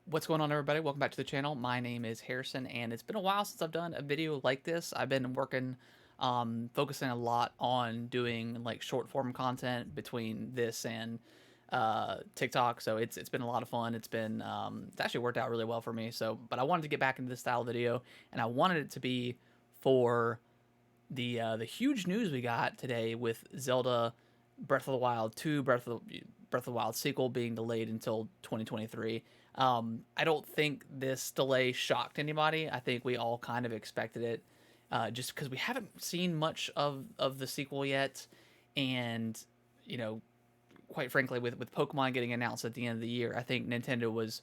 What's going on, everybody? Welcome back to the channel. My name is Harrison, and it's been a while since I've done a video like this. I've been working, focusing a lot on doing like short form content between this and TikTok. So it's been a lot of fun. It's actually worked out really well for me. But I wanted to get back into this style of video, and I wanted it to be for the huge news we got today with Zelda Breath of the Wild 2, Breath of the Wild sequel being delayed until 2023. I don't think this delay shocked anybody. I think we all kind of expected it, just because we haven't seen much of the sequel yet, and you know, quite frankly, with Pokemon getting announced at the end of the year, I think Nintendo was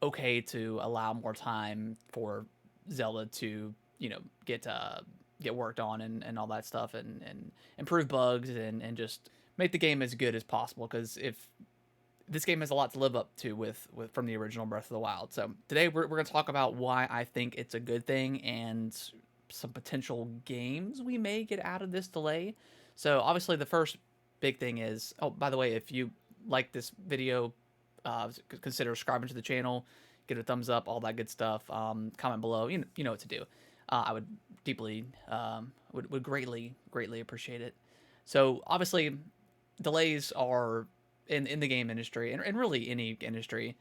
okay to allow more time for Zelda to get worked on and all that stuff and improve bugs and just make the game as good as possible, because if this game has a lot to live up to with from the original Breath of the Wild. So today we're going to talk about why I think it's a good thing and some potential games we may get out of this delay. So obviously the first big thing is, oh, by the way, if you like this video, consider subscribing to the channel, give it a thumbs up, all that good stuff. Comment below, you know what to do. I would deeply would greatly appreciate it. So obviously delays are in the game industry and really any industry,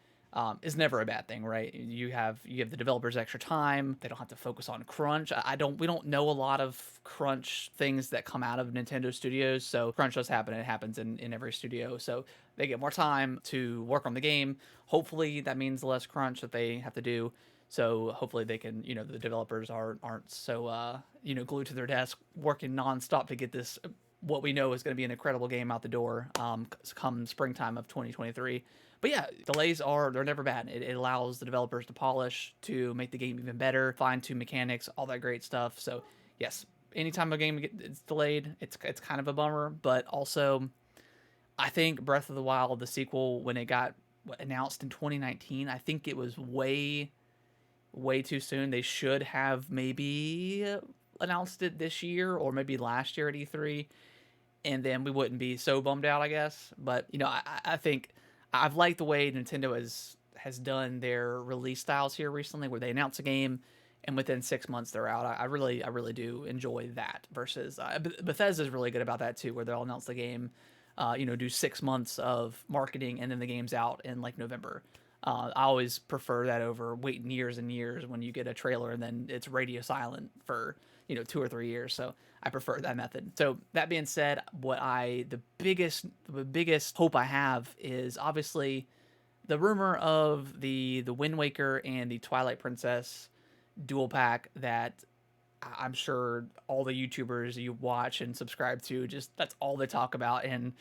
is never a bad thing, right? You have the developers extra time. They don't have to focus on crunch. We don't know a lot of crunch things that come out of Nintendo Studios. So crunch does happen. It happens in every studio. So they get more time to work on the game. Hopefully that means less crunch that they have to do. So hopefully they can, the developers aren't so glued to their desk working nonstop to get this, what we know is going to be an incredible game out the door, come springtime of 2023. But yeah, they're never bad. It allows the developers to polish, to make the game even better, fine tune mechanics, all that great stuff. So yes, anytime a game gets delayed, it's kind of a bummer. But also, I think Breath of the Wild, the sequel, when it got announced in 2019, I think it was way too soon. They should have maybe announced it this year or maybe last year at E3, and then we wouldn't be so bummed out, I guess. But I think I've liked the way Nintendo has done their release styles here recently, where they announce a game and within 6 months they're out. I really do enjoy that. Versus Bethesda's really good about that too, where they'll announce the game, do 6 months of marketing and then the game's out in like November. I always prefer that over waiting years and years when you get a trailer and then it's radio silent for 2 or 3 years. So I prefer that method. So that being said, the biggest hope I have is obviously the rumor of the Wind Waker and the Twilight Princess dual pack that I'm sure all the YouTubers you watch and subscribe to, just that's all they talk about. And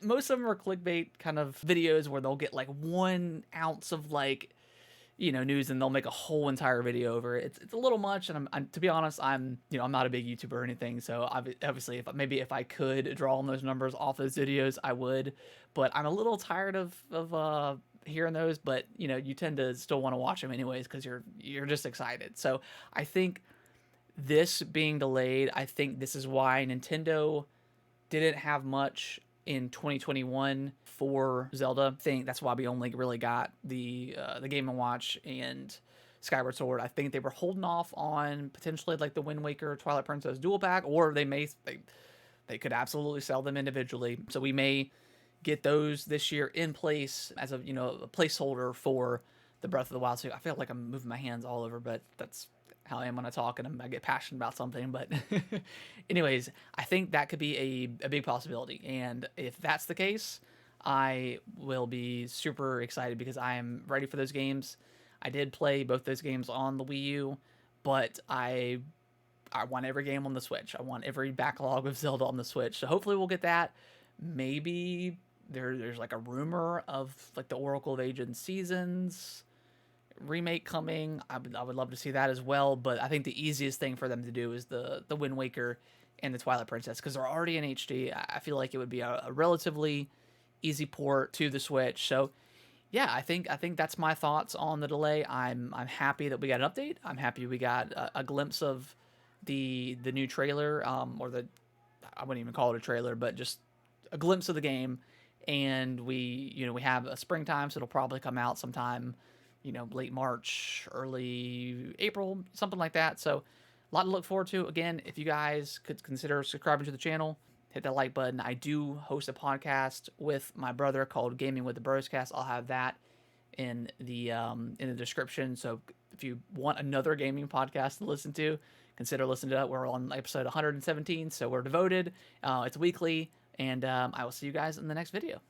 most of them are clickbait kind of videos where they'll get like 1 ounce of news, and they'll make a whole entire video over it. It's a little much, and I'm to be honest, I'm not a big YouTuber or anything, so obviously if I could draw on those numbers off those videos, I would. But I'm a little tired of hearing those. But you tend to still want to watch them anyways because you're just excited. So I think this being delayed, I think this is why Nintendo didn't have much in 2021 for Zelda. I think that's why we only really got the Game & Watch and Skyward Sword. I think they were holding off on potentially like the Wind Waker Twilight Princess dual pack, or they could absolutely sell them individually. So we may get those this year in place as a placeholder for the Breath of the Wild. So I feel like I'm moving my hands all over, but that's how I am when I talk and I get passionate about something. But anyways, I think that could be a big possibility. And if that's the case, I will be super excited because I am ready for those games. I did play both those games on the Wii U, but I want every game on the Switch. I want every backlog of Zelda on the Switch. So hopefully we'll get that. Maybe there's like a rumor of like the Oracle of Ancient Seasons remake coming. I would love to see that as well. But I think the easiest thing for them to do is the Wind Waker and the Twilight Princess, because they're already in HD. I feel like it would be a relatively easy port to the Switch. So yeah, I think that's my thoughts on the delay. I'm happy that we got an update. I'm happy we got a glimpse of the new trailer, or I wouldn't even call it a trailer, but just a glimpse of the game. And we have a springtime, so it'll probably come out sometime late March, early April, something like that. So a lot to look forward to. Again, if you guys could consider subscribing to the channel, hit that like button. I do host a podcast with my brother called Gaming with the Broscast. I'll have that in the description. So if you want another gaming podcast to listen to, consider listening to it. We're on episode 117, so we're devoted. It's weekly, and I will see you guys in the next video.